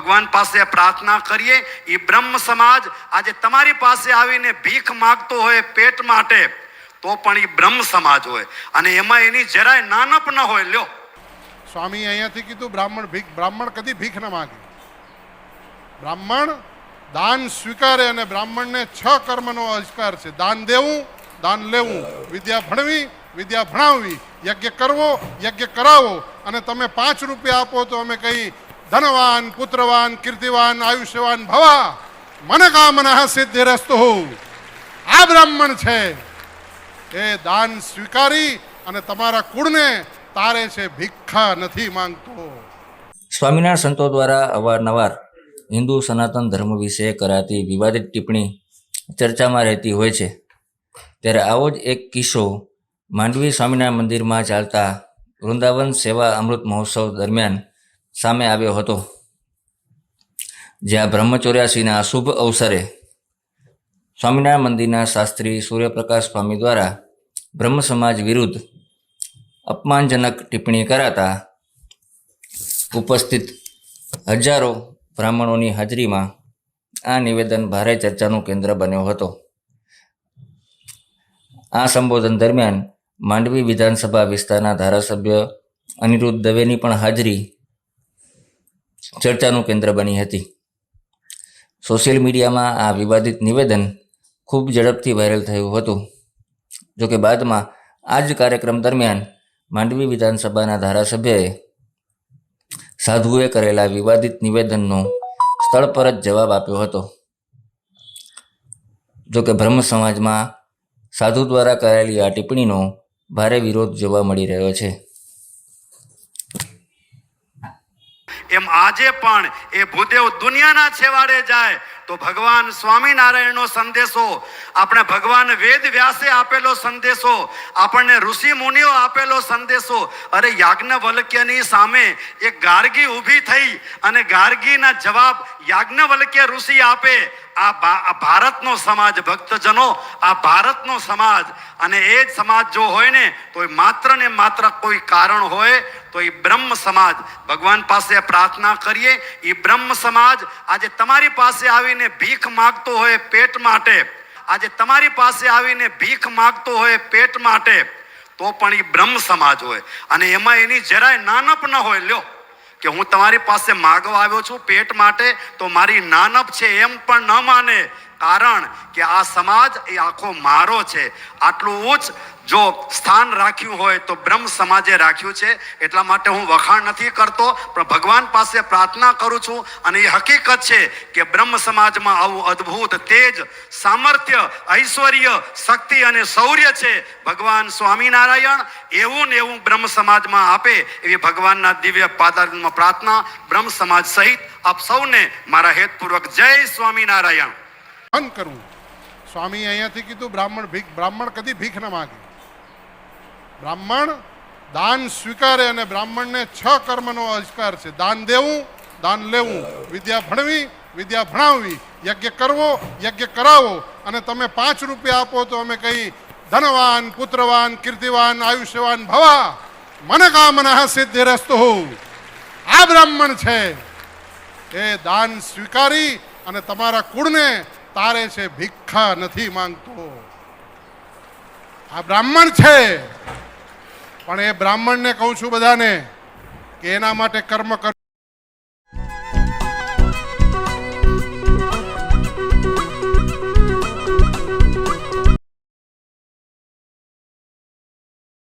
ભગવાન પાસે પ્રાર્થના કરીએ. એ બ્રહ્મ સમાજ આજે તમારી પાસે આવીને ભીખ માગતો હોય પેટ માટે, તો પણ એ બ્રહ્મ સમાજ હોય અને એમાં એની જરાય નાનપ ન હોય. લ્યો, સ્વામી અહીંયાથી કીધું બ્રાહ્મણ કદી ભીખ ન માગે. બ્રાહ્મણ દાન સ્વીકારે અને બ્રાહ્મણને 6 કર્મનો અધિકાર છે. દાન દેવું, દાન લેવું, વિદ્યા ભણવી, વિદ્યા ભણાવવી, યજ્ઞ કરવો, યજ્ઞ કરાવો. અને તમે 5 રૂપિયા આપો તો અમે કહી ધનવાન, પુત્રવાન, કીર્તિવાન, આયુષ્યવાન ભવા, મનકામના સિદ્ધિરસ્તુ. આ બ્રાહ્મણ છે એ દાન સ્વીકારી અને તમારા કુળને તારે છે, ભિક્ષા નથી માંગતો. સ્વામિનારાયણ સંતો દ્વારા અવારનવાર હિન્દુ સનાતન ધર્મ વિશે કરાતી વિવાદિત ટિપ્પણી ચર્ચામાં રહેતી હોય છે. ત્યારે આવો જ એક કિસ્સો માંડવી સ્વામિનારાયણ મંદિરમાં ચાલતા વૃંદાવન સેવા અમૃત મહોત્સવ દરમિયાન સામે આવ્યો હતો, જ્યાં બ્રહ્મચોર્યાસીના શુભ અવસરે સ્વામિનારાયણ મંદિરના શાસ્ત્રી સૂર્યપ્રકાશ સ્વામી દ્વારા બ્રહ્મ સમાજ વિરુદ્ધ અપમાનજનક ટિપ્પણી કરાતા ઉપસ્થિત હજારો બ્રાહ્મણોની હાજરીમાં આ નિવેદન ભારે ચર્ચાનું કેન્દ્ર બન્યો હતો. આ સંબોધન દરમિયાન માંડવી વિધાનસભા વિસ્તારના ધારાસભ્ય અનિરુદ્ધ દવેની પણ હાજરી ચર્ચાનું કેન્દ્ર બની હતી. સોશિયલ મીડિયામાં આ વિવાદિત નિવેદન ખૂબ ઝડપથી વાયરલ થયું હતું. જોકે બાદમાં આ જ કાર્યક્રમ દરમિયાન માંડવી વિધાનસભાના ધારાસભ્યએ સાધુએ કરેલા વિવાદિત નિવેદનનો સ્થળ પર જ જવાબ આપ્યો હતો. જોકે બ્રહ્મ સમાજમાં સાધુ દ્વારા કરાયેલી આ ટિપ્પણીનો ભારે વિરોધ જોવા મળી રહ્યો છે. એમ આજે પણ એ ભૂદેવ દુનિયાના છેવાડે જાય તો ભગવાન સ્વામિનારાયણનો સંદેશો, આપણે ભગવાન વેદ વ્યાસે આપેલો સંદેશો, આપણને ઋષિ મુનિઓ આપેલો સંદેશો, અરે યાજ્ઞવલ્ક્યની સામે એક ગાર્ગી ઊભી થઈ અને ગાર્ગીના જવાબ યાજ્ઞવલ્ક્ય ઋષિ આપે. આ ભારતનો સમાજ, ભક્તજનો, આ ભારતનો સમાજ. અને એ જ સમાજ જો હોય ને તો માત્ર ને માત્ર કોઈ કારણ હોય તો એ બ્રહ્મ સમાજ. ભગવાન પાસે પ્રાર્થના કરીએ. એ બ્રહ્મ સમાજ આજે તમારી પાસે આવીને ભીખ માગતો હોય પેટ માટે, આજે તમારી પાસે આવીને ભીખ માગતો હોય પેટ માટે, તો પણ એ બ્રહ્મ સમાજ હોય અને એમાં એની જરાય નાનપ ન હોય. લ્યો, કે હું તમારી પાસે માગવા આવ્યો છું પેટ માટે તો મારી નાનપ છે એમ પણ ન માને. કારણ કે આ સમાજ એ આખો મારો છે. આટલું ઉચ્ચ જો સ્થાન રાખ્યું હોય તો બ્રહ્મ સમાજે રાખ્યું છે. એટલા માટે હું વખાણ નથી કરતો, પણ ભગવાન પાસે પ્રાર્થના કરું છું. અને એ હકીકત છે કે બ્રહ્મ સમાજમાં આવું અદ્ભુત તેજ, સામર્થ્ય, ઐશ્વર્ય, શક્તિ અને શૌર્ય છે. ભગવાન સ્વામિનારાયણ એવું ને એવું બ્રહ્મ સમાજમાં આપે એવી ભગવાનના દિવ્ય પાદારમાં પ્રાર્થના. બ્રહ્મ સમાજ સહિત આપ સૌને મારા હેતપૂર્વક જય સ્વામિનારાયણ. કરવું. સ્વામી અહીંયાથી કીધું બ્રાહ્મણ કદી ભીખ ન માગે. બ્રાહ્મણ દાન સ્વીકારે અને બ્રાહ્મણને 6 કર્મનો અધિકાર છે. દાન દેવું, દાન લેવું, વિદ્યા ભણવી, વિદ્યા ભણાવવી, યજ્ઞ કરવો, યજ્ઞ કરાવો. અને તમે 5 રૂપિયા આપો તો અમે કહી ધનવાન, પુત્રવાન, કીર્તિવાન, આયુષ્યવાન ભવા, મનકામના સિદ્ધિરસ્તુ. આ બ્રાહ્મણ છે એ દાન સ્વીકારી અને તમારા કુળને તારે છે, ભિક્ષા નથી માંગતો. આ બ્રાહ્મણ છે. પણ એ બ્રાહ્મણને કહું છું બધાને કે એના માટે કર્મ